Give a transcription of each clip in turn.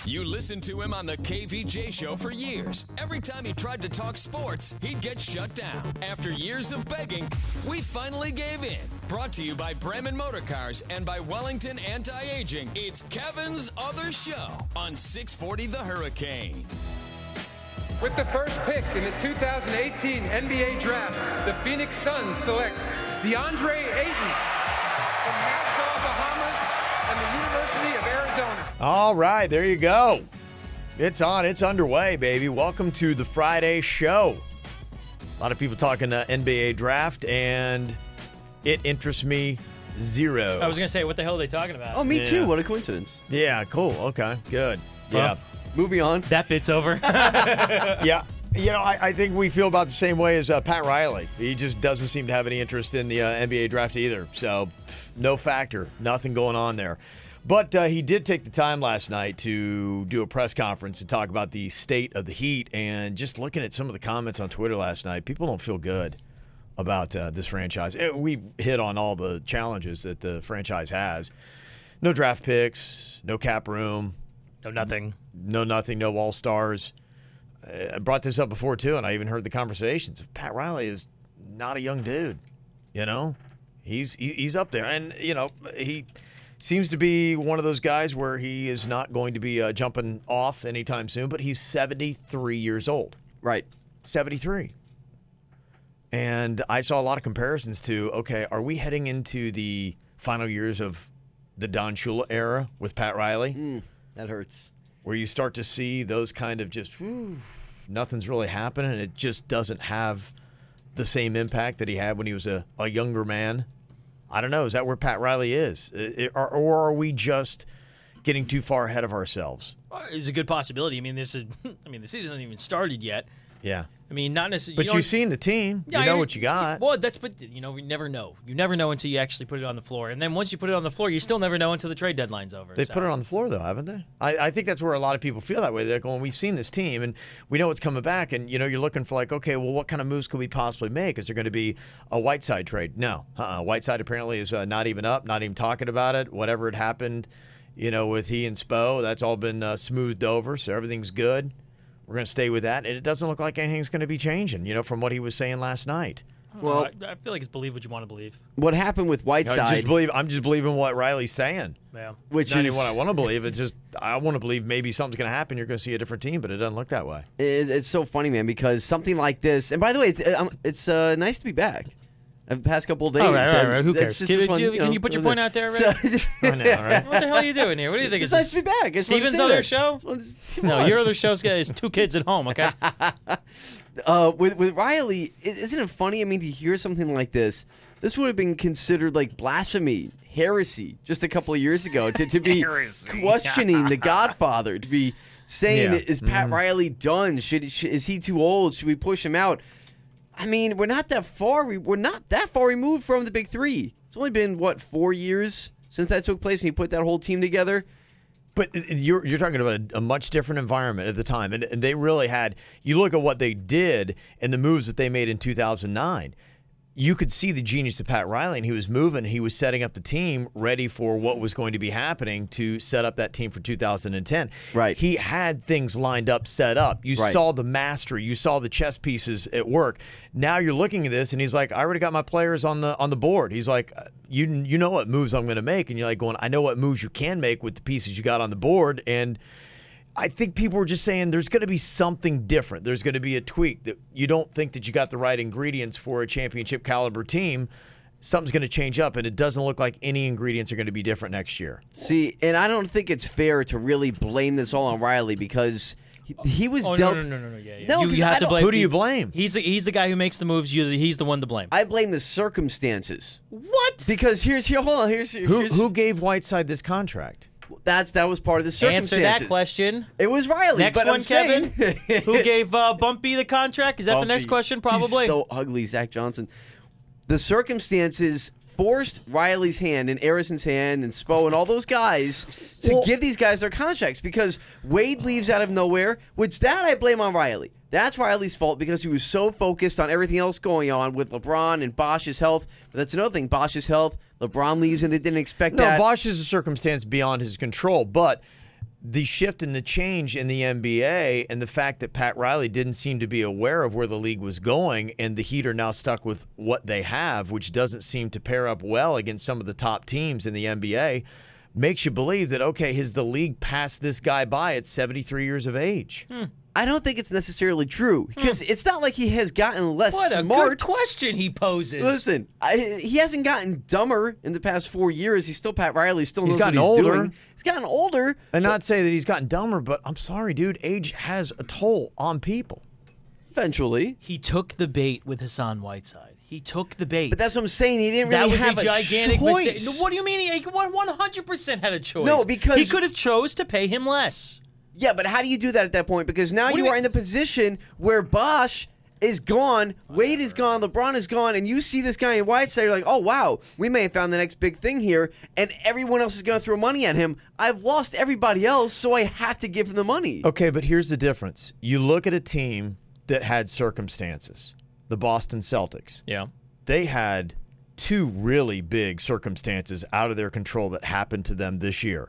You listened to him on the KVJ show for years. Every time he tried to talk sports, he'd get shut down. After years of begging, we finally gave in. Brought to you by Bremen Motor Cars and by Wellington Anti-Aging. It's Kevin's Other Show on 640 The Hurricane. With the first pick in the 2018 NBA Draft, the Phoenix Suns select DeAndre Ayton from Nassau, Bahamas, and the University of Arizona. All right, there you go. It's on. It's underway, baby. Welcome to the Friday show. A lot of people talking NBA Draft, and it interests me zero. I was going to say, what the hell are they talking about? Oh, me too. What a coincidence. Yeah, cool. Okay, good. Yeah. Moving on. That bit's over. Yeah. You know, I think we feel about the same way as Pat Riley. He just doesn't seem to have any interest in the NBA draft either. So, no factor. Nothing going on there. But he did take the time last night to do a press conference and talk about the state of the Heat. And just looking at some of the comments on Twitter last night, people don't feel good about this franchise. We've hit on all the challenges that the franchise has. No draft picks, no cap room. No nothing. No all-stars. I brought this up before, too, and I even heard the conversations. Pat Riley is not a young dude, you know? He's up there. And, you know, he seems to be one of those guys where he is not going to be jumping off anytime soon, but he's 73 years old. Right. 73. And I saw a lot of comparisons to, okay, are we heading into the final years of the Don Shula era with Pat Riley? That hurts. Where you start to see those kind of just, nothing's really happening. It just doesn't have the same impact that he had when he was a younger man. I don't know. Is that where Pat Riley is? Or are we just getting too far ahead of ourselves? Well, it's a good possibility. I mean, the season hasn't even started yet. Yeah. I mean, not necessarily. But you've seen the team. You know what you got. Well, but you know, we never know. You never know until you actually put it on the floor. And then once you put it on the floor, you still never know until the trade deadline's over. They've put it on the floor, though, haven't they? I think that's where a lot of people feel that way. They're going, we've seen this team, and we know it's coming back. And, you know, you're looking for like, okay, well, what kind of moves could we possibly make? Is there going to be a Whiteside trade? No. Whiteside apparently is not even up, not even talking about it. Whatever had happened, you know, with he and Spo, that's all been smoothed over, so everything's good. We're going to stay with that. And it doesn't look like anything's going to be changing, you know, from what he was saying last night. Well, I feel like it's believe what you want to believe. What happened with Whiteside? I'm just believing what Riley's saying. Yeah. Which is not even what I want to believe. It's just I want to believe maybe something's going to happen. You're going to see a different team, but it doesn't look that way. It's so funny, man, because something like this. And by the way, it's nice to be back. The past couple of days. All right. Who cares? Can you put your point out there already? I know, right? What the hell are you doing here? What do you think? It's nice to be back. Steven's other show? No, your other show's got his 2 kids at home, okay? With Riley, isn't it funny? I mean, to hear something like this would have been considered like blasphemy, heresy, just a couple of years ago. To be questioning the Godfather, to be saying, is Pat Riley done? Is he too old? Should we push him out? I mean, we're not that far. We're not that far removed from the Big Three. It's only been, 4 years since that took place, and he put that whole team together. But you're talking about a much different environment at the time, and they really had. You look at what they did and the moves that they made in 2009. You could see the genius of Pat Riley, and he was moving. He was setting up the team ready for what was going to be happening to set up that team for 2010. Right. He had things lined up, set up. You saw the mastery. You saw the chess pieces at work. Now you're looking at this, and he's like, I already got my players on the board. He's like, you know what moves I'm going to make, and you're like going, I know what moves you can make with the pieces you got on the board, and I think people were just saying there's going to be something different. There's going to be a tweak that you don't think that you got the right ingredients for a championship caliber team. Something's going to change up, and it doesn't look like any ingredients are going to be different next year. See, and I don't think it's fair to really blame this all on Riley because he was dealt. No. Yeah. No, you have to blame. Who do you blame? He's the guy who makes the moves. He's the one to blame. I blame the circumstances. What? Because hold on. Who gave Whiteside this contract? That was part of the circumstances. Answer that question. It was Riley. Next but one, I'm saying, Kevin. Who gave Bumpy the contract? Is that the next question? Probably. He's so ugly, Zach Johnson. The circumstances forced Riley's hand and Arison's hand and Spo and all those guys to give these guys their contracts because Wade leaves out of nowhere, which that I blame on Riley. That's Riley's fault because he was so focused on everything else going on with LeBron and Bosch's health. But that's another thing. Bosch's health, LeBron leaves and they didn't expect that. No, Bosch is a circumstance beyond his control, but the shift and the change in the NBA and the fact that Pat Riley didn't seem to be aware of where the league was going, and the Heat are now stuck with what they have, which doesn't seem to pair up well against some of the top teams in the NBA, makes you believe that, okay, has the league passed this guy by at 73 years of age? I don't think it's necessarily true because it's not like he has gotten less What a smart. good question he poses. Listen, he hasn't gotten dumber in the past 4 years. He's still Pat Riley. Still knows gotten what he's older. doing. He's gotten older. And not say that he's gotten dumber, but I'm sorry, dude, age has a toll on people. Eventually. He took the bait with Hassan Whiteside. He took the bait. But that's what I'm saying. He didn't that really was have a gigantic choice. mistake. What do you mean? He 100% had a choice. No, because- he could have chose to pay him less. Yeah, but how do you do that at that point? Because now What do you you are mean? in the position where Bosch is gone, Wade is gone, LeBron is gone, and you see this guy in Whiteside, you're like, oh, wow, we may have found the next big thing here, and everyone else is going to throw money at him. I've lost everybody else, so I have to give him the money. Okay, but here's the difference. You look at a team that had circumstances, the Boston Celtics. Yeah. They had two really big circumstances out of their control that happened to them this year.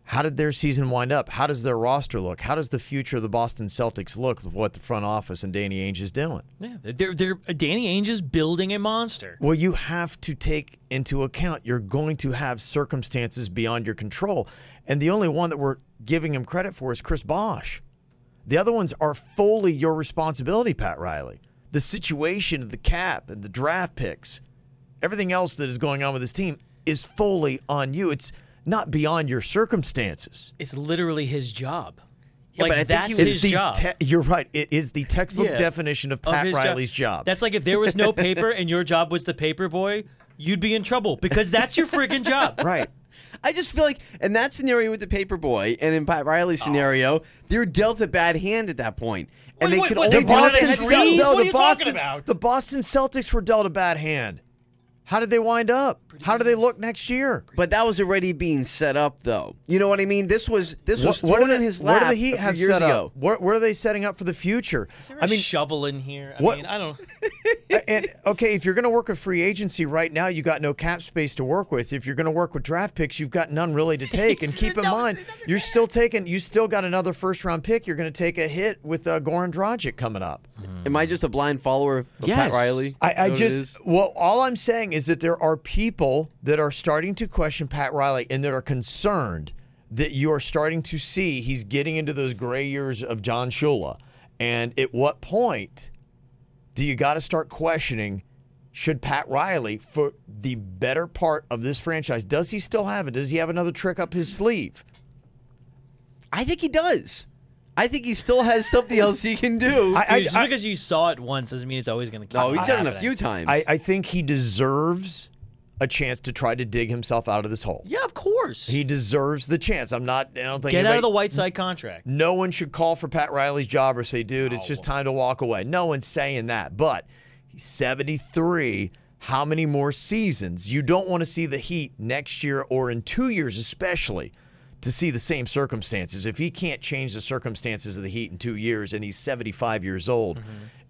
How did their season wind up? How does their roster look? How does the future of the Boston Celtics look with what the front office and Danny Ainge is doing? Yeah. They're Danny Ainge is building a monster. Well, you have to take into account you're going to have circumstances beyond your control. And the only one that we're giving him credit for is Chris Bosh. The other ones are fully your responsibility, Pat Riley. The situation of the cap and the draft picks, everything else that is going on with this team is fully on you. It's not beyond your circumstances. It's literally his job. Yeah, like, but I think that's he his job. You're right. It is the textbook Yeah. definition of Of Pat his Riley's job. That's like if there was no paper and your job was the paper boy, you'd be in trouble because that's your freaking job. right. I just feel like in that scenario with the paper boy and in Pat Riley's scenario, they're dealt a bad hand at that point. And Wait, they wait, could what, only they do wanted it a as trees? well. No, What are the you Boston, talking about? The Boston Celtics were dealt a bad hand. How did they wind up? How do they look next year? But that was already being set up, though. You know what I mean? This was thrown in his what lap do the Heat a few have years set ago. up? What are they setting up for the future? Is there a shovel in here? I what- mean, I don't. And okay, if you're going to work with free agency right now, you got no cap space to work with. If you're going to work with draft picks, you've got none really to take. And keep in mind, you still got another first round pick. You're going to take a hit with Goran Dragic coming up. Am I just a blind follower of Pat Yes. Riley? Is I that what it just, is? well, all I'm saying is that there are people that are starting to question Pat Riley and that are concerned that you are starting to see he's getting into those gray years of John Shula. And at what point do you got to start questioning, should Pat Riley, for the better part of this franchise, does he still have it? Does he have another trick up his sleeve? I think he does. I think he still has something else he can do. Dude, just because you saw it once doesn't mean it's always going to. No, he's done it a few times. I think he deserves a chance to try to dig himself out of this hole. Yeah, of course. He deserves the chance. I don't think Get out anybody- of the Whiteside contract. No one should call for Pat Riley's job or say, dude, it's just time to walk away. No one's saying that. But he's 73. How many more seasons? You don't want to see the Heat next year or in 2 years especially to see the same circumstances. If he can't change the circumstances of the Heat in 2 years and he's 75 years old,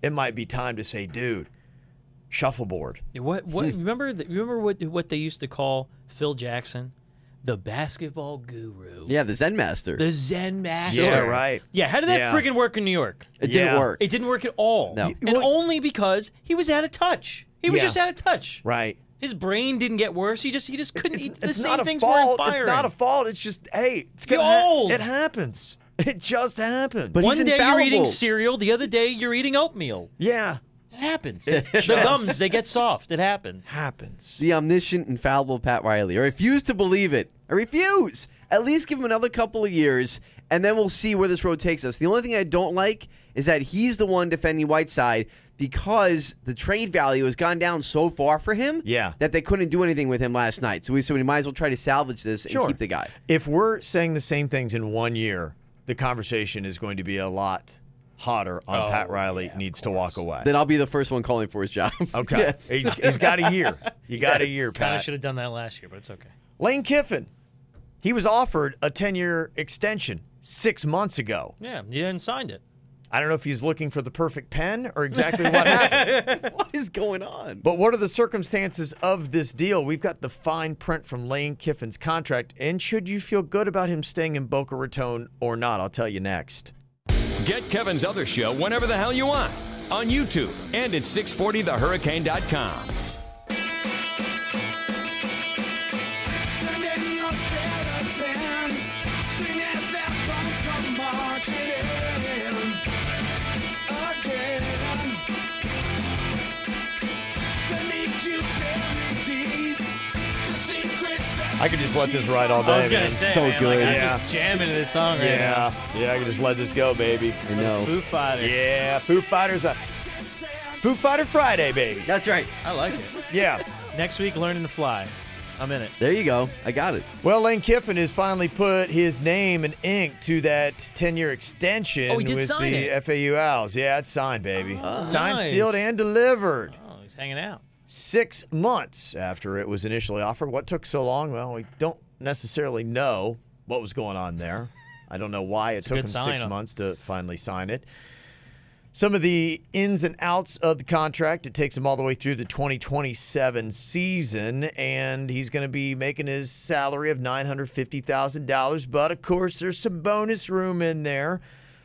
it might be time to say, dude, shuffleboard. What? Remember what they used to call Phil Jackson, the basketball guru. yeah, the Zen Master. The Zen master. Yeah, right. Yeah, how did that Yeah. friggin' work in New York? It Yeah. didn't work. It didn't work at all. No. And Well- only because he was out of touch. He was Yeah. just out of touch. Right. His brain didn't get worse. He just couldn't. The It's same not a things fault. weren't firing. It's not a fault. It's just, hey, it's You're gonna old. It happens. It just happens. But One he's day you're eating infallible. cereal, the other day you're eating oatmeal. yeah, It happens. The gums, they get soft. It happens. happens. The omniscient, infallible Pat Riley. I refuse to believe it. I refuse. At least give him another couple of years, and then we'll see where this road takes us. The only thing I don't like is that he's the one defending Whiteside because the trade value has gone down so far for him Yeah. that they couldn't do anything with him last night. So we might as well try to salvage this and Sure. keep the guy. If we're saying the same things in 1 year, the conversation is going to be a lot hotter on Pat Riley needs to walk away. Then I'll be the first one calling for his job. Okay. Yes. He's got a year. You got a year, Kind of Pat. should have done that last year, but it's okay. Lane Kiffin, he was offered a 10-year extension 6 months ago. Yeah, you hadn't signed it. I don't know if he's looking for the perfect pen or exactly what happened. What is going on? But what are the circumstances of this deal? We've got the fine print from Lane Kiffin's contract, and should you feel good about him staying in Boca Raton or not? I'll tell you next. Get Kevin's other show whenever the hell you want on YouTube and at 640thehurricane.com. I could just let this ride all day, I was gonna man. say, So man, good. Like, I'm Yeah. just jamming to this song right now. Yeah, I can just let this go, baby. I know. Foo Fighters. Yeah, Foo Fighters. Foo Fighter Friday, baby. That's right. I like it. Yeah. Next week, learning to fly. I'm in it. There you go. I got it. Well, Lane Kiffin has finally put his name and ink to that 10-year extension Oh, he did with sign the it. FAU Owls. Yeah, it's signed, baby. Signed, nice. sealed, and delivered. Oh, he's hanging out. 6 months after it was initially offered. What took so long? Well, we don't necessarily know what was going on there. I don't know why it took a him good sign. 6 months to finally sign it. Some of the ins and outs of the contract, it takes him all the way through the 2027 season, and he's going to be making his salary of $950,000. But, of course, there's some bonus room in there.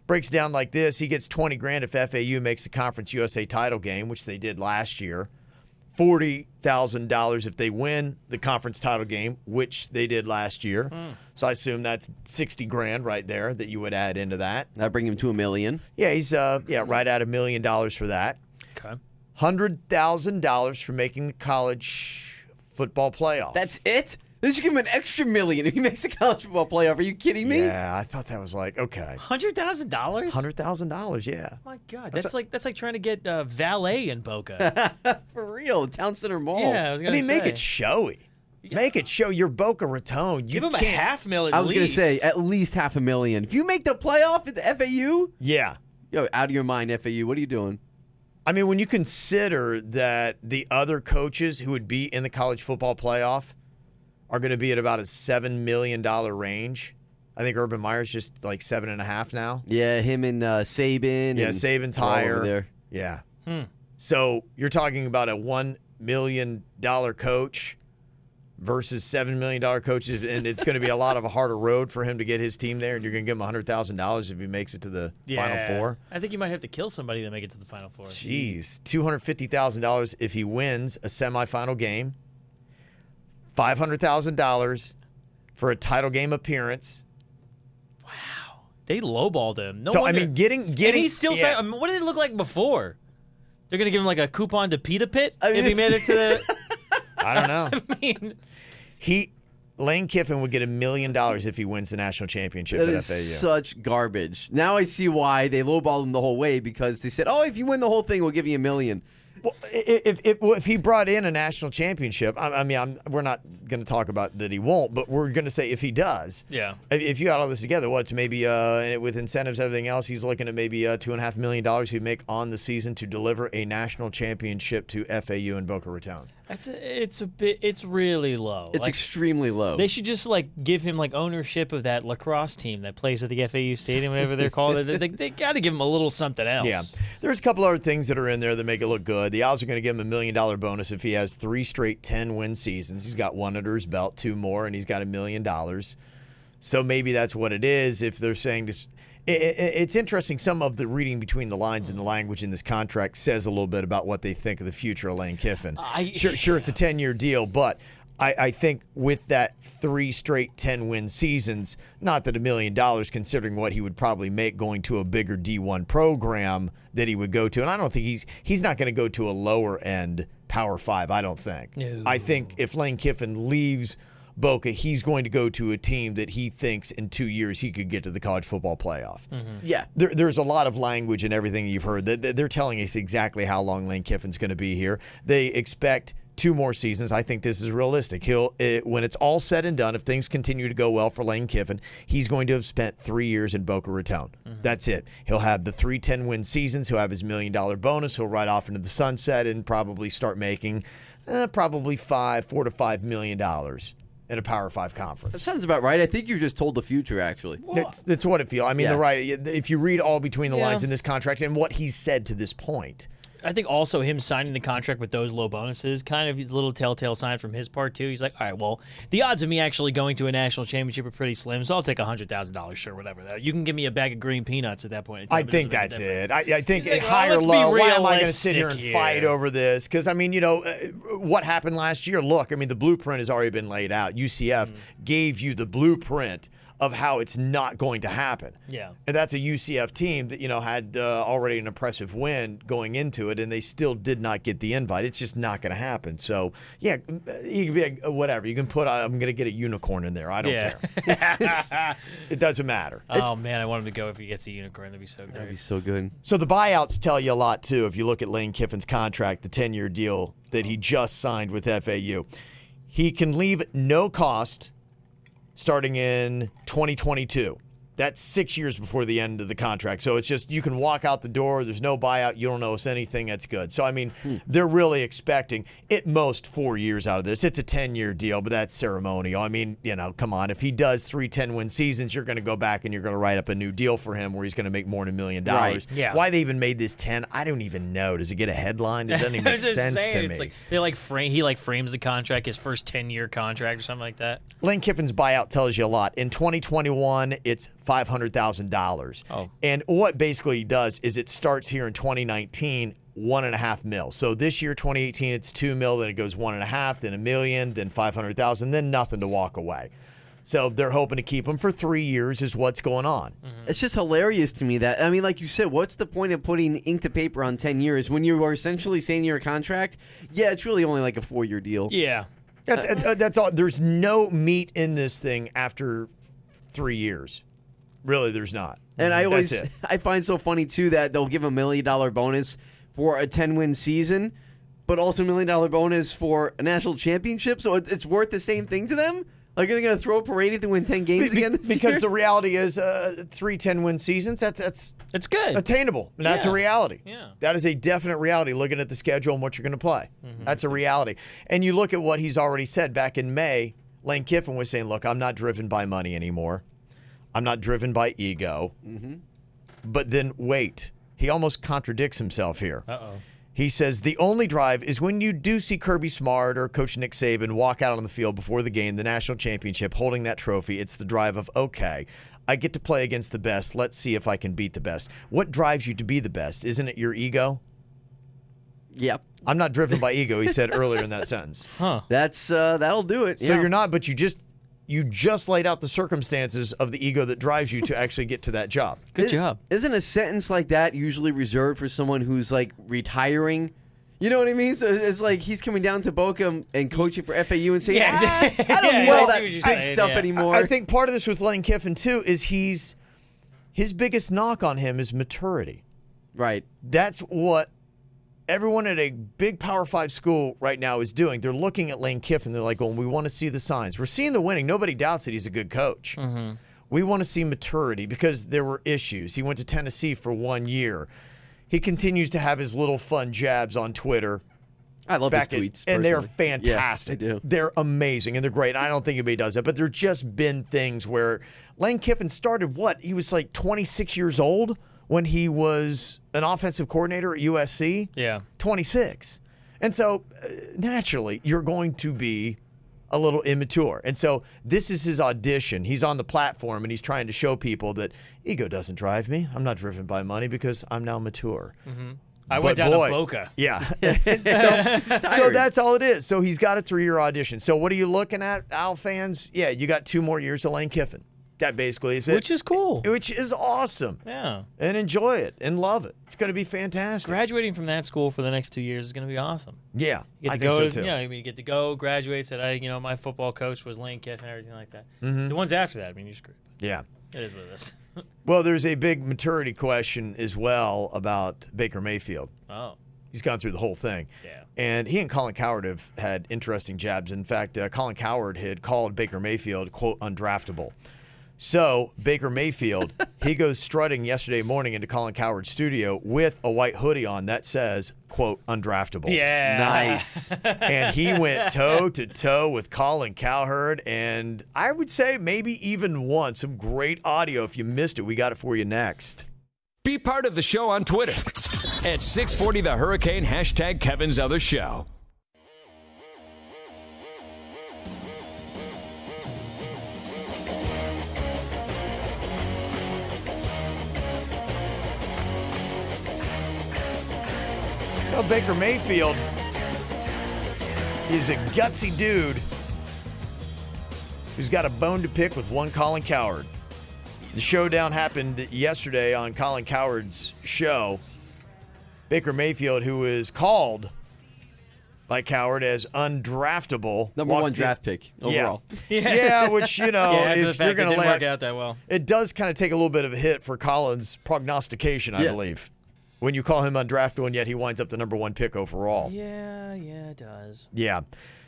Breaks down like this. He gets $20,000 if FAU makes the Conference USA title game, which they did last year. $40,000 if they win the conference title game, which they did last year. So I assume that's $60,000 right there that you would add into that. That bring him to $1 million. Yeah, he's right at $1 million for that. Okay. $100,000 for making the college football playoff. That's it? They should give him an extra $1 million if he makes the college football playoff. Are you kidding me? Yeah, I thought that was like okay. $100,000? $100,000, yeah. Oh my God, that's like trying to get valet in Boca. For real. Town Center Mall. Yeah, I was I gonna mean, say. make it showy. Make it show you're Boca Raton. You Give him a can't- $500,000 at I was going to least. say at least $500,000. If you make the playoff at the FAU, Yeah. yo, out of your mind, FAU. What are you doing? I mean, when you consider that the other coaches who would be in the college football playoff are going to be at about a $7 million range. I think Urban Meyer's just like 7.5 now. Yeah, him and Saban. Yeah, and Saban's they're all over higher. there. Yeah. So you're talking about a $1 million coach versus $7 million coaches, and it's going to be a lot of a harder road for him to get his team there. And you're going to give him $100,000 if he makes it to the Final Four. I think you might have to kill somebody to make it to the Final Four. Jeez, $250,000 if he wins a semifinal game. $500,000 for a title game appearance. They lowballed him. No So wonder. I mean, getting and he's still yeah. saying, I mean, what did it look like before? They're gonna give him like a coupon to Pita Pit I mean, if he made it to the. I don't know. I mean, Lane Kiffin would get $1 million if he wins the national championship That at is FAU. such garbage. Now I see why they lowballed him the whole way, because they said, "Oh, if you win the whole thing, we'll give you $1 million." Well, if he brought in a national championship, we're not going to talk about that he won't, but we're going to say if he does. yeah. If you got all this together, what's maybe with incentives, everything else, he's looking at maybe $2.5 million he'd make on the season to deliver a national championship to FAU in Boca Raton. It's really low. It's Like, extremely low. they should just like give him like ownership of that lacrosse team that plays at the FAU stadium, whatever they're called. They got to give him a little something else. Yeah. There's a couple other things that are in there that make it look good. The Owls are going to give him $1 million bonus if he has 3 straight 10-win seasons. He's got 1 under his belt, 2 more, and he's got $1 million. So maybe that's what it is. If they're saying this, it's interesting. Some of the reading between the lines and the language in this contract says a little bit about what they think of the future of Lane Kiffin. Sure, it's a 10-year deal, but I think with that 3 straight 10-win seasons, not that $1 million, considering what he would probably make going to a bigger D1 program that he would go to, and I don't think he's not going to go to a lower end Power 5. I don't think. No. I think if Lane Kiffin leaves Boca, he's going to go to a team that he thinks in 2 years he could get to the college football playoff. yeah. There's a lot of language in everything you've heard. They're telling us exactly how long Lane Kiffin's going to be here. They expect 2 more seasons. I think this is realistic. When it's all said and done, if things continue to go well for Lane Kiffin, he's going to have spent 3 years in Boca Raton. That's it. He'll have the 3 10-win seasons. He'll have his $1 million bonus. He'll ride off into the sunset and probably start making probably $4 to $5 million in a Power 5 That conference. sounds about right. I think you just told the future, actually. That's what it feels. I mean, Yeah. if you read all between the Yeah. lines in this contract and what he's said to this point. I think also him signing the contract with those low bonuses kind of is a little telltale sign from his part too. He's like, all right, well, the odds of me actually going to a national championship are pretty slim, so I'll take $100,000, sure, whatever. You can give me a bag of green peanuts at that point in time. I It think doesn't make that's a difference. it. I think Like, high or let's be low. Why am I going to sit here and realistic fight here. over this? Because, I mean, what happened last year? Look, I mean, the blueprint has already been laid out. UCF gave you the blueprint of how it's not going to happen. Yeah. And that's a UCF team that, had already an impressive win going into it, and they still did not get the invite. It's just not going to happen. So, yeah, you can be whatever. You can put, I'm going to get a unicorn in there. I don't care. It doesn't matter. Oh, man, I want him to go if he gets a unicorn. That'd be so That'd be great. so good. So the buyouts tell you a lot, too, if you look at Lane Kiffin's contract, the 10-year deal that he just signed with FAU. He can leave no cost starting in 2022. That's 6 years before the end of the contract. So it's just you can walk out the door. There's no buyout. You don't owe us anything. That's good. So, I mean, they're really expecting at most 4 years out of this. It's a 10-year deal, but that's ceremonial. I mean, come on. If he does 3 10-win seasons, you're going to go back and you're going to write up a new deal for him where he's going to make more than $1 million. Right. Yeah. Why they even made this 10, I don't even know. Does it get a headline? It doesn't even I make was just sense saying, to it's me. like he frames the contract, his first 10-year contract or something like that. Lane Kiffin's buyout tells you a lot. In 2021, it's $500,000. Oh. And what basically he does is it starts here in 2019, $1.5 million. So this year, 2018, it's $2 million, then it goes 1.5, then $1 million, then $500,000, then nothing to walk away. So they're hoping to keep him for 3 years is what's going on. It's just hilarious to me that, I mean, like you said, what's the point of putting ink to paper on 10 years when you are essentially saying your contract? Yeah, it's really only like a 4-year deal. Yeah. That's all. There's no meat in this thing after 3 years. Really, there's not. And I always, That's it. I find so funny too that they'll give a $1 million bonus for a 10-win season, but also $1 million bonus for a national championship. So it's worth the same thing to them. Like, are they going to throw a parade if they win 10 games again this because year? the reality is 3 10-win seasons, that's It's good. attainable. And that's a Yeah. reality. Yeah. That is a definite reality looking at the schedule and what you're going to play. That's a reality. And you look at what he's already said back in May, Lane Kiffin was saying, look, I'm not driven by money anymore. I'm not driven by ego. But then wait, he almost contradicts himself here. Uh-oh. He says the only drive is when you do see Kirby Smart or Coach Nick Saban walk out on the field before the game, the national championship, holding that trophy. It's the drive of, okay, I get to play against the best. Let's see if I can beat the best. What drives you to be the best? Isn't it your ego? Yep. I'm not driven by ego, he said earlier in that sentence. Huh. That's that'll do it. So yeah. you're not, but you just laid out the circumstances of the ego that drives you to actually get to that job. Good job. Isn't a sentence like that usually reserved for someone who's like retiring? You know what I mean? So it's like he's coming down to Boca and coaching for FAU and saying, Yeah, I don't yeah, need I all see that what you're big saying, stuff yeah. anymore. I think part of this with Lane Kiffin, too, is his biggest knock on him is maturity. Right. That's what everyone at a big Power 5 school right now is doing. They're looking at Lane Kiffin. They're like, well, we want to see the signs. We're seeing the winning. Nobody doubts that he's a good coach. We want to see maturity because there were issues. He went to Tennessee for 1 year. He continues to have his little fun jabs on Twitter. I love his Back in- tweets. and they're personally. fantastic. Yeah, I do. They're amazing and they're great. I don't think anybody does that, but there's just been things where Lane Kiffin started what? He was like 26 years old when he was an offensive coordinator at USC. Yeah. 26. And so naturally, you're going to be a little immature. And so this is his audition. He's on the platform and he's trying to show people that ego doesn't drive me. I'm not driven by money because I'm now mature. I went But down boy, to Boca. Yeah. so that's all it is. So he's got a 3-year audition. So what are you looking at, Owl fans? Yeah, you got 2 more years of Lane Kiffin. That basically is it. Which is cool. Which is awesome. Yeah. And enjoy it and love it. It's going to be fantastic. Graduating from that school for the next 2 years is going to be awesome. Yeah, You I get to think go, so too. Yeah, I mean, you get to go, graduate, said, my football coach was Lane Kiffin, everything like that. The ones after that, I mean, you're screwed. Yeah. It is what it is. Well, there's a big maturity question as well about Baker Mayfield. Oh, He's gone through the whole thing. yeah. And he and Colin Cowherd have had interesting jabs. In fact, Colin Cowherd had called Baker Mayfield, quote, undraftable. So Baker Mayfield, he goes strutting yesterday morning into Colin Cowherd's studio with a white hoodie on that says, quote, undraftable. Yeah. Nice. And he went toe to toe with Colin Cowherd, and I would say maybe even won. Some great audio. If you missed it, we got it for you next. Be part of the show on Twitter at 640 The Hurricane, hashtag Kevin's Other Show. Well, Baker Mayfield is a gutsy dude who's got a bone to pick with one Colin Cowherd. The showdown happened yesterday on Colin Cowherd's show. Baker Mayfield, who is called by Cowherd as undraftable. Number one walked in- draft pick overall. Yeah, which, you know, Yeah, after the if fact, you're it going to didn't work land, out that well. it does kind of take a little bit of a hit for Colin's prognostication, I Yes. believe. When you call him undraftable, and yet he winds up the number one pick overall. Yeah, it does. Yeah.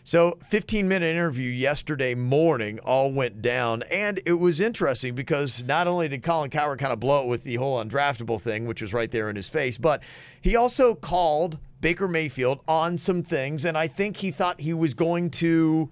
So 15-minute interview yesterday morning all went down, and it was interesting because not only did Colin Cowherd kind of blow it with the whole undraftable thing, which was right there in his face, but he also called Baker Mayfield on some things, and I think he thought he was going to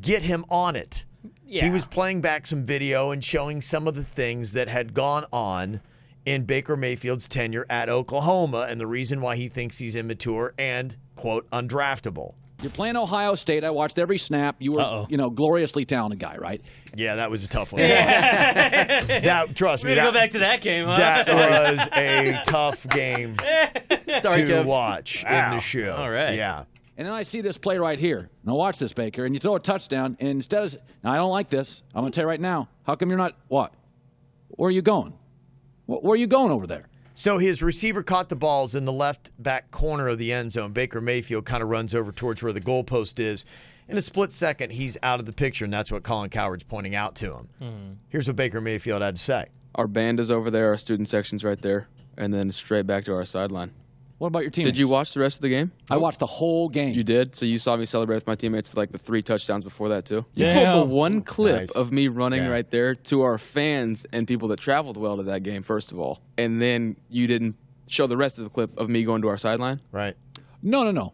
get him on it. Yeah. He was playing back some video and showing some of the things that had gone on in Baker Mayfield's tenure at Oklahoma and the reason why he thinks he's immature and, quote, undraftable. You're playing Ohio State. I watched every snap. You were, gloriously talented guy, right? Yeah, that was a tough one. That, trust me, We're going to that, go back to that game, huh? that was a tough game Sorry, to Kev. watch in the show. All right. Yeah. And then I see this play right here. Now watch this, Baker. And you throw a touchdown, and instead of – now, I don't like this. I'm going to tell you right now. How come you're not – what? Where are you going? Where are you going over there? So his receiver caught the balls in the left back corner of the end zone. Baker Mayfield kind of runs over towards where the goalpost is. In a split second, he's out of the picture, and that's what Colin Cowherd's pointing out to him. Here's what Baker Mayfield had to say. Our band is over there, our student section's right there, and then straight back to our sideline. What about your teammates? Did you watch the rest of the game? I watched the whole game. You did? So you saw me celebrate with my teammates like the 3 touchdowns before that too? You Yeah. pulled the one clip Nice. of me running Yeah. right there to our fans and people that traveled well to that game, first of all. And then you didn't show the rest of the clip of me going to our sideline? Right. No.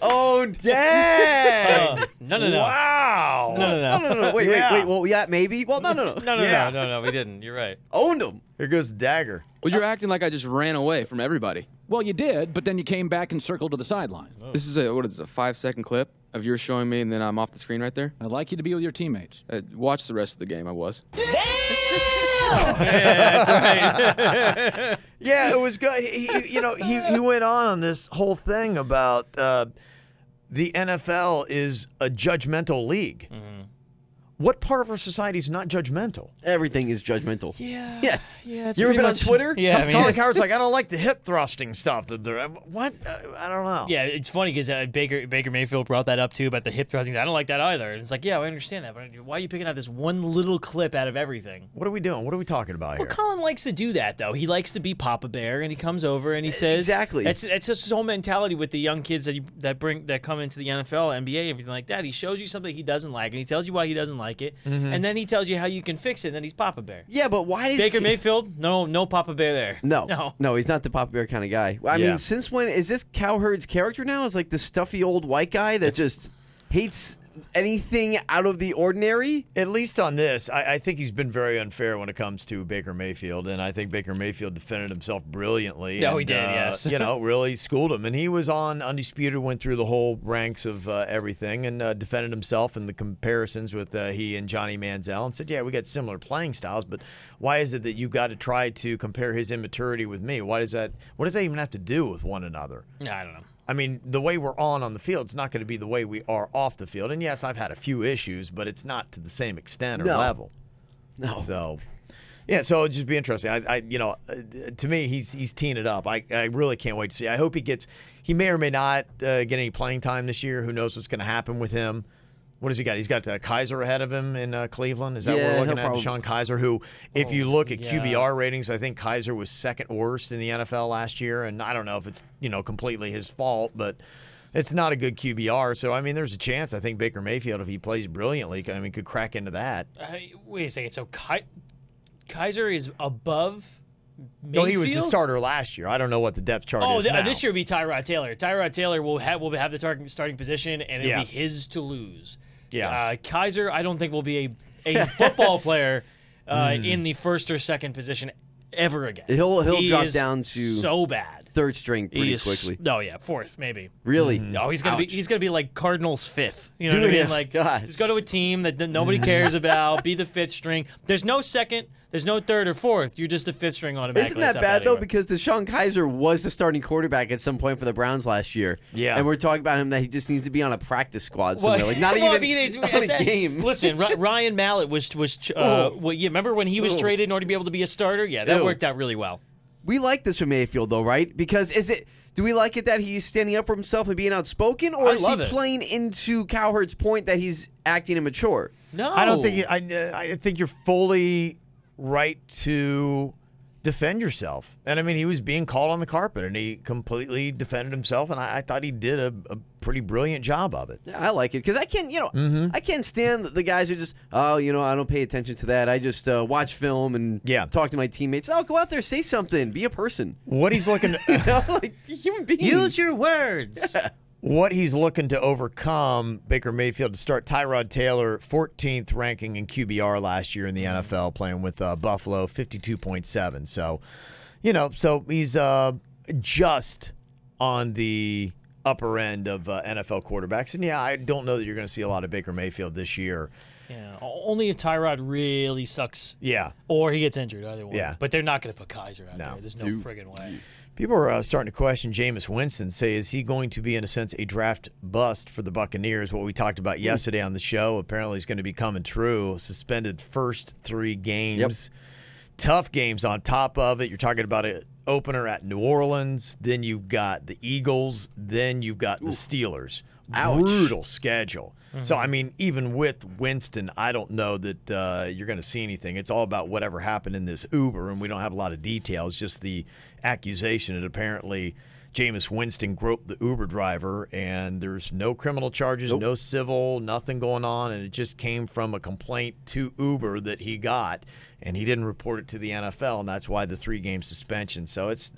Oh, Dang! No. Wow! no. Wait. Well, yeah, maybe. Well, no. No, we didn't. You're right. Owned him. Here goes the dagger. Well, you're acting like I just ran away from everybody. Well, you did, but then you came back and circled to the sideline. This is a 5-second clip of yours showing me, and then I'm off the screen right there. I'd like you to be with your teammates. Watch the rest of the game. I was. Yeah, it was good. He went on this whole thing about the NFL is a judgmental league. What part of our society is not judgmental? Everything is judgmental. Yeah. Yes. Yeah, it's You ever pretty been on much- Twitter? Yeah, I mean, Colin Cowherd's like, I don't like the hip thrusting stuff. What? I don't know. yeah, it's funny because Baker Mayfield brought that up too about the hip thrusting. I don't like that either. And it's like, yeah, I understand that, but why are you picking out this one little clip out of everything? What are we doing? What are we talking about Well, here? Colin likes to do that though. He likes to be Papa Bear, and he comes over and he says Exactly. That's just his whole mentality with the young kids that come into the NFL, NBA, everything like that. He shows you something he doesn't like, and he tells you why he doesn't like it, and then he tells you how you can fix it. And then he's Papa Bear. Yeah, but why does Baker Mayfield, no Papa Bear there. No, he's not the Papa Bear kind of guy. I Yeah. mean, since when is this Cowherd's character now? Is like the stuffy old white guy that just hates anything out of the ordinary? At least on this, I think he's been very unfair when it comes to Baker Mayfield, and I think Baker Mayfield defended himself brilliantly. No, and, he did, yes. Really schooled him. And he was on Undisputed, went through the whole ranks of everything, and defended himself in the comparisons with he and Johnny Manziel, and said, yeah, we got similar playing styles, but why is it that you've got to try to compare his immaturity with me? What does that even have to do with one another? I don't know. I mean, the way we're on the field is not going to be the way we are off the field. And yes, I've had a few issues, but it's not to the same extent or No. level. No. So, yeah, so it'd just be interesting. To me, he's teeing it up. I really can't wait to see. I hope he may or may not get any playing time this year. Who knows what's going to happen with him? What has he got? He's got Kaiser ahead of him in Cleveland. Is that what Yeah, we're looking he'll at? probably- Deshaun Kaiser, who, if you look at yeah. QBR ratings, I think Kaiser was second worst in the NFL last year. And I don't know if it's completely his fault, but It's not a good QBR. So, I mean, there's a chance. I think Baker Mayfield, if he plays brilliantly, could crack into that. Wait a second. So Kaiser is above Mayfield? No, he was the starter last year. I don't know what the depth chart is now. This year will be Tyrod Taylor. Tyrod Taylor will have the starting position, and it'll be his to lose. Yeah. Kaiser, I don't think will be a football player in the first or second position ever again. He'll drop down to so bad. Third string pretty quickly. Oh yeah, fourth maybe. Really? No, he's gonna be like Cardinals fifth. You know what I mean? Like, just go to a team that nobody cares about. Be the fifth string. There's no second. There's no third or fourth. You're just a fifth string automatically. Isn't that bad though? Because DeShone Kaiser was the starting quarterback at some point for the Browns last year. Yeah. And we're talking about him that he just needs to be on a practice squad somewhere. Like not even on a game. Listen, Ryan Mallett was remember when he was traded in order to be able to be a starter? Yeah, that worked out really well. We like this from Mayfield, though, right? Because do we like it that he's standing up for himself and being outspoken, or is he playing into Cowherd's point that he's acting immature? No, I don't think. I think you're fully right to defend yourself. And I mean, he was being called on the carpet, and he completely defended himself. And I thought he did a pretty brilliant job of it. Yeah, I like it because I can't stand the guys who just, I don't pay attention to that. I just watch film and talk to my teammates. Oh, go out there, say something, be a person. What he's looking to, like a human being. Use your words. What he's looking to overcome, Baker Mayfield, to start Tyrod Taylor, 14th ranking in QBR last year in the NFL, playing with Buffalo, 52.7. So, so he's just on the upper end of NFL quarterbacks. And, I don't know that you're going to see a lot of Baker Mayfield this year. Yeah, only if Tyrod really sucks. Yeah. Or he gets injured, either one. Yeah. But they're not going to put Kaiser out there. There's no friggin' way. People are starting to question Jameis Winston, say, is he going to be, in a sense, a draft bust for the Buccaneers? What we talked about yesterday on the show apparently is going to be coming true. Suspended first 3 games. Yep. Tough games on top of it. You're talking about an opener at New Orleans. Then you've got the Eagles. Then you've got the Steelers. Ouch. Brutal schedule. Mm-hmm. So, I mean, even with Winston, I don't know that you're going to see anything. It's all about whatever happened in this Uber, and we don't have a lot of details, just the accusation that apparently Jameis Winston groped the Uber driver, and there's no criminal charges, no civil, nothing going on, and it just came from a complaint to Uber that he got, and he didn't report it to the NFL, and that's why the 3-game suspension. So it's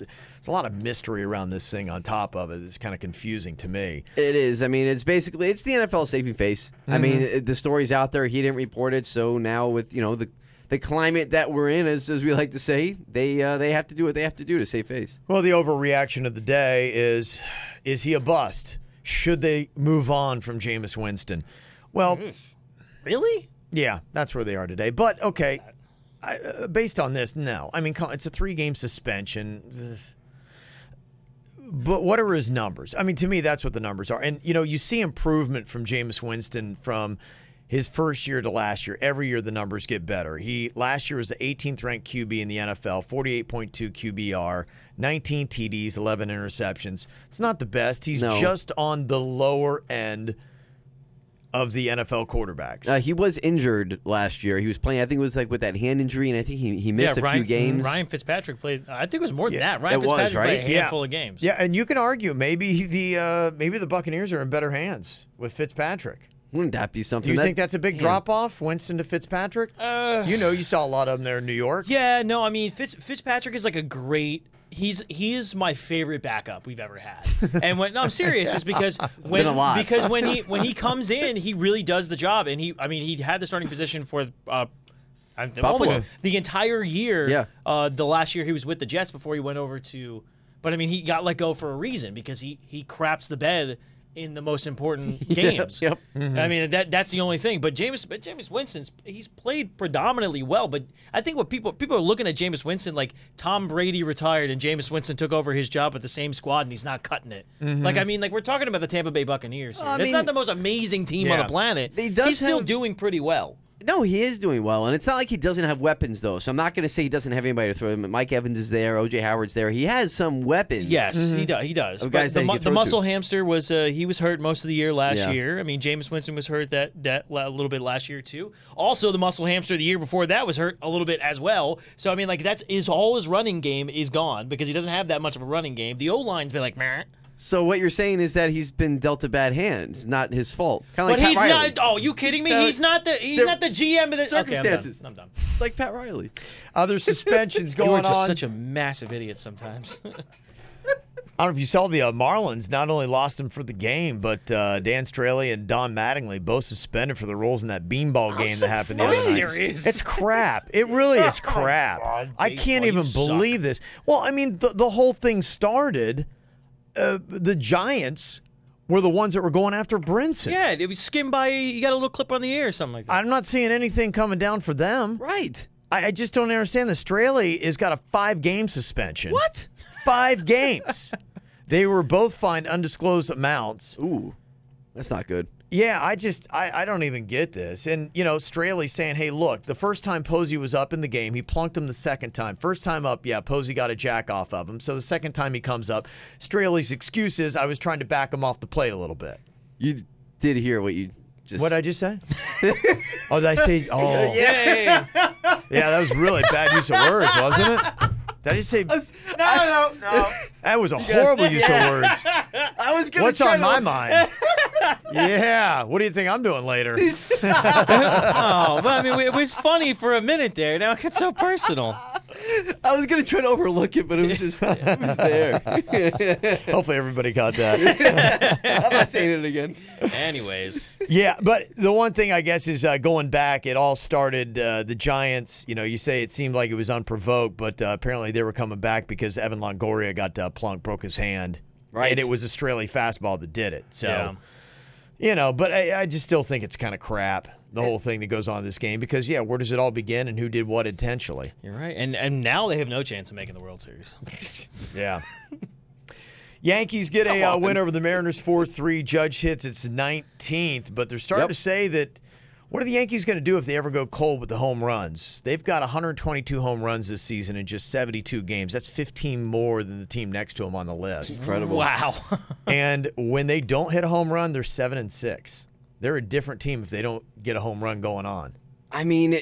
a lot of mystery around this thing on top of it. It's kind of confusing to me. It is. I mean, it's the NFL saving face. Mm-hmm. I mean, the story's out there. He didn't report it, so now with, the climate that we're in, as we like to say, they have to do what they have to do to save face. Well, the overreaction of the day is he a bust? Should they move on from Jameis Winston? Well, really? Yeah, that's where they are today. But, okay, based on this, no. I mean, it's a 3-game suspension. But what are his numbers? I mean, to me, that's what the numbers are. And, you see improvement from Jameis Winston from his first year to last year. Every year the numbers get better. Last year was the 18th ranked QB in the NFL, 48.2 QBR, 19 TDs, 11 interceptions. It's not the best. He's just on the lower end of the NFL quarterbacks. He was injured last year. He was playing, I think it was like with that hand injury, and I think he missed a few games. Ryan Fitzpatrick played, I think it was more than that. Ryan Fitzpatrick played a handful of games. Yeah, and you can argue maybe the Buccaneers are in better hands with Fitzpatrick. Wouldn't that be something? Do you think that's a big drop-off, Winston to Fitzpatrick? You saw a lot of them there in New York. Yeah, no, I mean, Fitzpatrick is like a great – he is my favorite backup we've ever had. And I'm serious, is because when he comes in, he really does the job. And he had the starting position for almost the entire year. Yeah. The last year he was with the Jets before he went over to – but, I mean, he got let go for a reason because he craps the bed – in the most important games. Yep. Mm-hmm. I mean, that's the only thing. But Jameis Winston's, he's played predominantly well. But I think what people are looking at Jameis Winston like Tom Brady retired and Jameis Winston took over his job with the same squad and he's not cutting it. Mm-hmm. We're talking about the Tampa Bay Buccaneers here. It's not the most amazing team on the planet. He's still doing pretty well. No, he is doing well, and it's not like he doesn't have weapons, though. So I'm not going to say he doesn't have anybody to throw him. Mike Evans is there. O.J. Howard's there. He has some weapons. Yes, he does. But the muscle hamster was he was hurt most of the year last year. I mean, Jameis Winston was hurt that a little bit last year too. Also, the muscle hamster the year before that was hurt a little bit as well. So I mean, all his running game is gone because he doesn't have that much of a running game. The O-line's been like, meh. So what you're saying is that he's been dealt a bad hand. It's not his fault. Kind of But like he's Pat Riley. not. Oh, you kidding me? He's not the GM of the circumstances. Okay, I'm done. Like Pat Riley. Other suspensions You are going just on. such a massive idiot sometimes. I don't know if you saw the Marlins not only lost him for the game, but Dan Straley and Don Mattingly both suspended for the roles in that beanball game that happened the other night. serious? It's crap. It really is crap. God, I can't baseball, even you suck. believe this. Well, I mean, the whole thing started. The Giants were the ones that were going after Brinson. Yeah, it was skimmed by. You got a little clip on the ear or something like that. I'm not seeing anything coming down for them. Right. I just don't understand. The Straley has got a 5-game suspension. What? 5 games. They were both fined undisclosed amounts. Ooh, that's not good. Yeah, I don't even get this. And, Straley's saying, hey, look, the first time Posey was up in the game, he plunked him the second time. First time up, yeah, Posey got a jack off of him. So the second time he comes up, Straley's excuse is, I was trying to back him off the plate a little bit. You did hear what you just... What did I just say? Oh, did I say, oh. Yay! Yeah, that was really bad use of words, wasn't it? Did I just say, No. that was a horrible use of words. I was gonna What's try on to... my mind? Yeah, what do you think I'm doing later? Oh, but I mean, it was funny for a minute there. Now it gets so personal. I was gonna try to overlook it, but it was just it was there. Hopefully everybody caught that. I'm not saying it again. Anyways, Yeah, but the one thing I guess is going back, it all started the Giants. You say it seemed like it was unprovoked, but apparently they were coming back because Evan Longoria got plunked, broke his hand. Right. And it was a Straley fastball that did it. So, Yeah. But I just still think it's kind of crap, the whole thing that goes on in this game, because, where does it all begin and who did what intentionally? you're right. And now they have no chance of making the World Series. Yeah. Yankees get a win over the Mariners 4-3. Judge hits its 19th, but they're starting to say that what are the Yankees going to do if they ever go cold with the home runs? They've got 122 home runs this season in just 72 games. That's 15 more than the team next to them on the list. Incredible. Wow. And when they don't hit a home run, they're 7-6. They're a different team if they don't get a home run going on. I mean,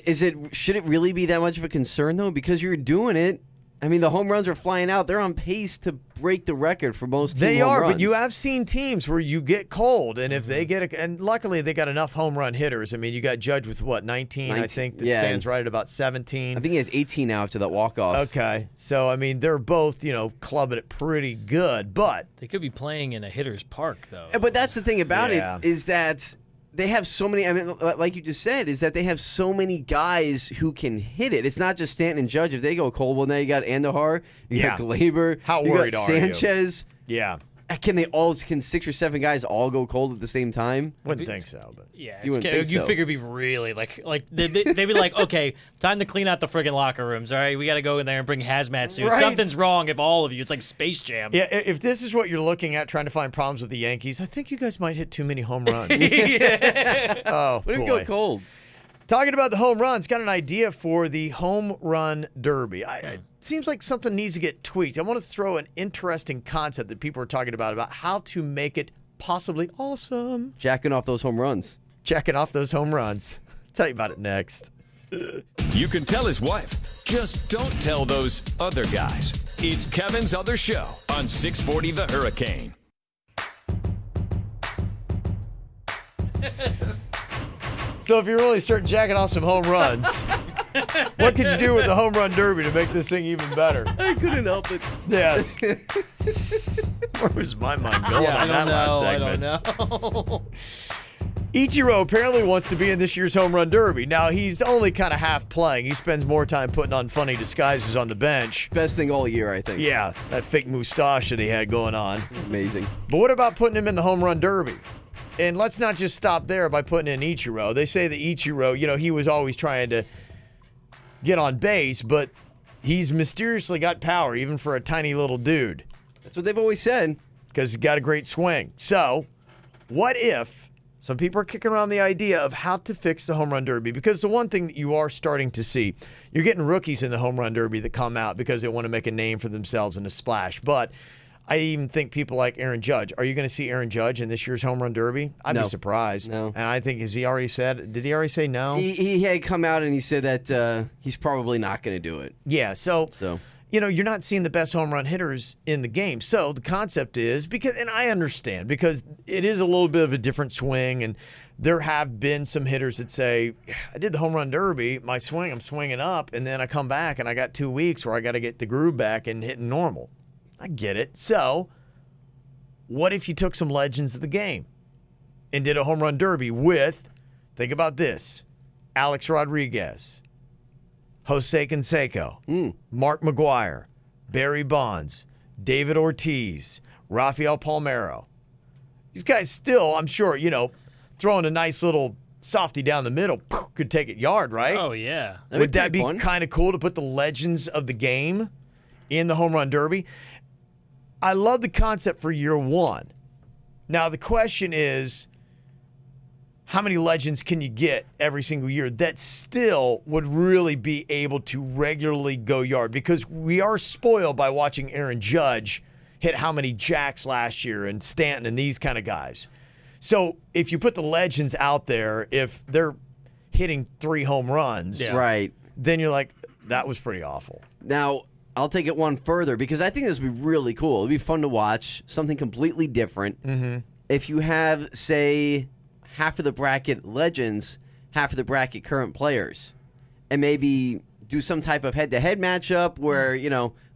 should it really be that much of a concern though? Because you're doing it. I mean, the home runs are flying out. They're on pace to break the record for most team They home are, runs. but you have seen teams where you get cold, and if they get and luckily they got enough home run hitters. I mean, you got Judge with 19, I think, that stands right at about 17. I think he has 18 now after that walk-off. Okay, so I mean, they're both clubbing it pretty good, but They could be playing in a hitter's park, though. But that's the thing about Yeah. it is that they have so many. I mean, like you just said, is that they have so many guys who can hit it. It's not just Stanton and Judge. If they go cold, well, now you got Andujar, you got Glaber, How you worried got are you? Sanchez. yeah, Can 6 or 7 guys all go cold at the same time? wouldn't think so. But Yeah, You wouldn't think you so. figure it'd be really like they'd be like, okay, time to clean out the friggin' locker rooms. All right, we got to go in there and bring hazmat suits. Right. Something's wrong if all of you. It's like Space Jam. yeah, if this is what you're looking at, trying to find problems with the Yankees, I think you guys might hit too many home runs. Oh Let him boy. go cold. Talking about the home runs, got an idea for the home run derby. It seems like something needs to get tweaked. I want to throw an interesting concept that people are talking about how to make it possibly awesome. Jacking off those home runs. Checking off those home runs. Tell you about it next. You can tell his wife. Just don't tell those other guys. It's Kevin's Other Show on 640 The Hurricane. So if you really start jacking off some home runs, what could you do with the home run derby to make this thing even better? I couldn't help it. Yes. Where was my mind going on that last segment? I don't know. Ichiro apparently wants to be in this year's home run derby. Now, he's only kind of half playing. He spends more time putting on funny disguises on the bench. Best thing all year, I think. Yeah, that fake mustache that he had going on. Amazing. But what about putting him in the home run derby? And let's not just stop there by putting in Ichiro. They say that Ichiro, he was always trying to get on base, but he's mysteriously got power, even for a tiny little dude, That's what they've always said. because he's got a great swing. So, what if some people are kicking around the idea of how to fix the home run derby? Because the one thing that you are starting to see, you're getting rookies in the home run derby that come out because they want to make a name for themselves and a splash. But I even think people like Aaron Judge. Are you going to see Aaron Judge in this year's home run derby? I'd No. be surprised. No. And I think, did he already say no? He had come out and he said that he's probably not going to do it. Yeah, so So you're not seeing the best home run hitters in the game. So the concept is, and I understand, because it is a little bit of a different swing, and there have been some hitters that say, I did the home run derby, my swing, I'm swinging up, and then I come back and I got 2 weeks where I got to get the groove back and hitting normal. I get it. So what if you took some legends of the game and did a home run derby with, think about this, Alex Rodriguez, Jose Canseco, Mark McGwire, Barry Bonds, David Ortiz, Rafael Palmeiro. These guys still, I'm sure, throwing a nice little softy down the middle could take it yard, right? Oh, yeah. Would that be kind of cool to put the legends of the game in the home run derby? I love the concept for year one. Now, the question is, how many legends can you get every single year that still would really be able to regularly go yard? Because we are spoiled by watching Aaron Judge hit how many jacks last year, and Stanton and these kind of guys. So if you put the legends out there, if they're hitting 3 home runs, Right. then you're like, that was pretty awful. Now, I'll take it one further because I think this would be really cool. It'd be fun to watch, something completely different. Mm-hmm. If you have, say, half of the bracket legends, half of the bracket current players, and maybe do some type of head-to-head matchup where,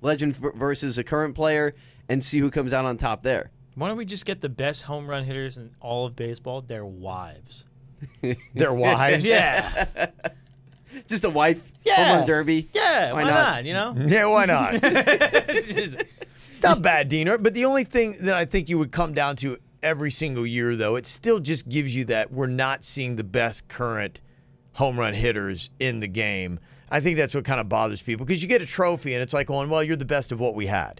legend versus a current player, and see who comes out on top there. Why don't we just get the best home run hitters in all of baseball, their wives? Their wives? Yeah. Just a wife Yeah. home run derby. Yeah, why not, Yeah, why not? It's not bad, Diener. But the only thing that I think you would come down to every single year, though, it still just gives you that we're not seeing the best current home run hitters in the game. I think that's what kind of bothers people, because you get a trophy and it's like going, well, you're the best of what we had.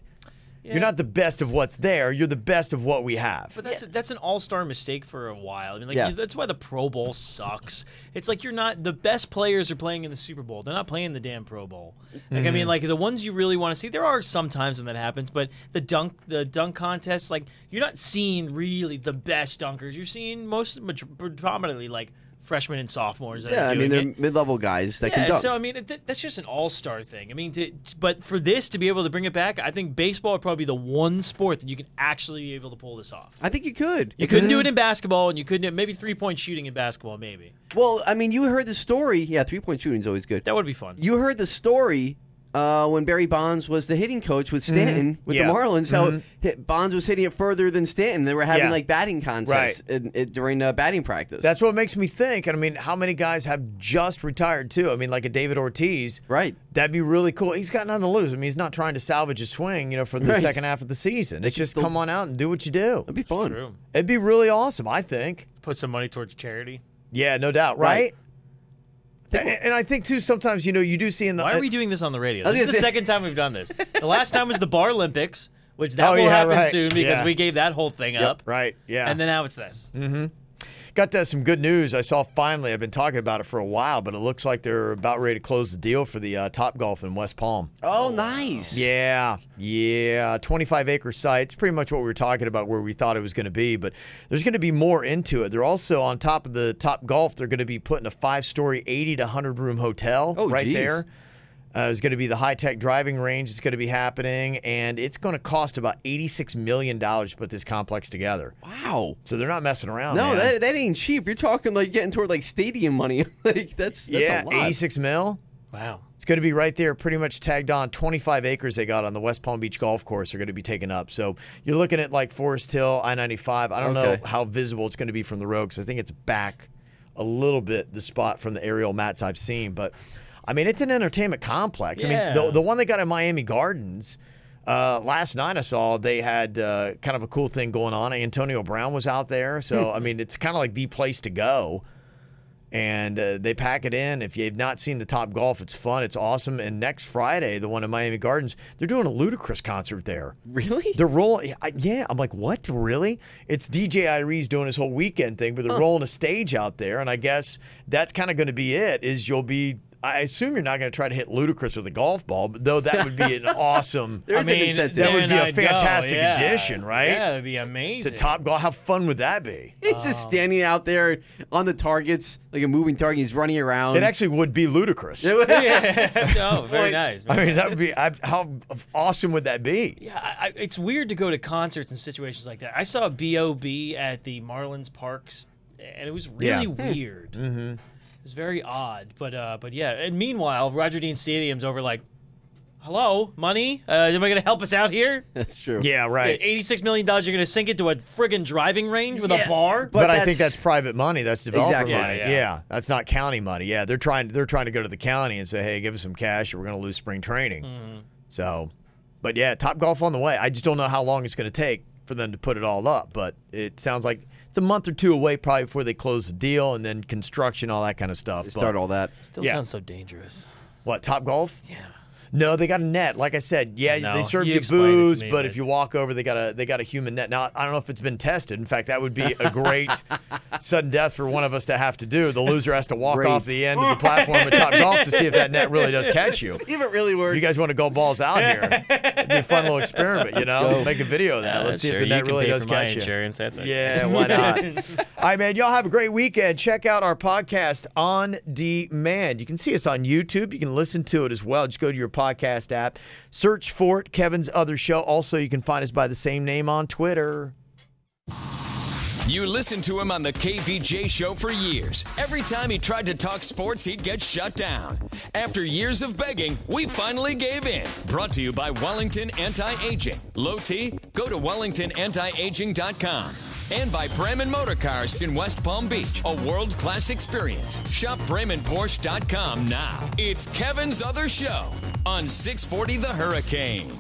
Yeah. You're not the best of what's there. You're the best of what we have. But that's an all-star mistake for a while. I mean, that's why the Pro Bowl sucks. It's like you're not – the best players are playing in the Super Bowl. They're not playing the damn Pro Bowl. Like, I mean, like the ones you really want to see, there are some times when that happens, but the dunk contest, like you're not seeing really the best dunkers. You're seeing predominantly like – freshmen and sophomores. Yeah, I mean, they're mid-level guys that can dunk. So, I mean, that's just an all-star thing. I mean, but for this to be able to bring it back, I think baseball would probably be the one sport that you can actually be able to pull this off. I think you could. You couldn't do it in basketball, and you couldn't maybe three-point shooting in basketball, maybe. Well, I mean, you heard the story. Yeah, three-point shooting is always good. That would be fun. You heard the story when Barry Bonds was the hitting coach with Stanton with the Marlins. How Bonds was hitting it further than Stanton. They were having like batting contests during batting practice. That's what makes me think. And I mean, how many guys have just retired too? I mean, like a David Ortiz. Right. That'd be really cool. He's got nothing to lose. I mean, he's not trying to salvage a swing, for the second half of the season. It's just come on out and do what you do. It'd be fun. True. It'd be really awesome, I think. Put some money towards charity. Yeah, no doubt. Right? And I think, too, sometimes, you do see in the... Why are we doing this on the radio? This is the second time we've done this. The last time was the Bar Olympics, which will happen soon because we gave that whole thing up. Right, yeah. And then now it's this. Mm-hmm. Got some good news. I saw finally, I've been talking about it for a while, but it looks like they're about ready to close the deal for the Top Golf in West Palm. Oh, nice. Yeah. 25-acre site. It's pretty much what we were talking about where we thought it was going to be, but there's going to be more into it. They're also, on top of the Top Golf, they're going to be putting a 5-story, 80 to 100-room hotel there. There's going to be the high-tech driving range. It's going to be happening, and it's going to cost about $86 million to put this complex together. Wow. So they're not messing around, No, man. that ain't cheap. You're talking like getting toward like stadium money. Like that's a lot. 86 mil. Wow. It's going to be right there, pretty much tagged on. 25 acres they got on the West Palm Beach Golf Course are going to be taken up. So you're looking at like Forest Hill, I-95. I don't know how visible it's going to be from the road because I think it's back a little bit, the spot from the aerial mats I've seen. But, I mean, it's an entertainment complex. Yeah. I mean, the one they got in Miami Gardens, last night I saw they had kind of a cool thing going on. Antonio Brown was out there. So, I mean, it's kind of like the place to go. And they pack it in. If you've not seen the Top Golf, it's fun. It's awesome. And next Friday, the one in Miami Gardens, they're doing a Ludacris concert there. Really? They're rolling. Yeah. I'm like, what? Really? It's DJ Iries doing his whole weekend thing, but they're rolling a stage out there. And I guess that's kind of going to be it, is you'll be I assume you're not going to try to hit Ludacris with a golf ball, but though that would be an awesome. There's an incentive. That would be a I'd fantastic go, yeah. addition, right? Yeah, that'd be amazing. To Top Golf. How fun would that be? He's just standing out there on the targets, like a moving target. He's running around. It actually would be ludicrous. Yeah. No, very nice. I mean, that would be. How awesome would that be? Yeah, it's weird to go to concerts in situations like that. I saw B.O.B. at the Marlins Parks, and it was really weird. Mm-hmm. It was very odd, but yeah. And meanwhile, Roger Dean Stadium's over like, hello, money? Am I going to help us out here? That's true. Yeah, right. $86 million, you're going to sink it to a friggin' driving range with a bar? But I think that's private money. That's developer Exactly. money. Yeah. Yeah, that's not county money. Yeah, they're trying to go to the county and say, hey, give us some cash or we're going to lose spring training. So, but yeah, Top Golf on the way. I just don't know how long it's going to take for them to put it all up, but it sounds like it's a month or two away probably before they close the deal and then construction, all that kind of stuff. Start all that. Still Yeah. sounds so dangerous. What, Top Golf? Yeah. No, they got a net. Like I said, yeah, No, they serve you you explained it to booze, me, but but- if you walk over, they got a human net. Now, I don't know if it's been tested. In fact, that would be a great sudden death for one of us to have to do. The loser has to walk Great. off the end of the platform at Top Golf to see if that net really does catch you. See if it really works. You guys want to go balls out here? It'd be a fun little experiment, you know? go. Make a video of that. Let's see if the net really does catch you. Insurance, that's okay. Yeah, why not? All right, man. Y'all have a great weekend. Check out our podcast on demand. You can see us on YouTube. You can listen to it as well. Just go to your podcast app. Search for it, Kevin's Other Show. Also, you can find us by the same name on Twitter. You listened to him on the KVJ show for years. Every time he tried to talk sports, he'd get shut down. After years of begging, we finally gave in. Brought to you by Wellington Anti-Aging. Low T? Go to WellingtonAntiAging.com. And by Bremen Motor Cars in West Palm Beach. A world-class experience. Shop BremenPorsche.com now. It's Kevin's Other Show on 640 The Hurricane.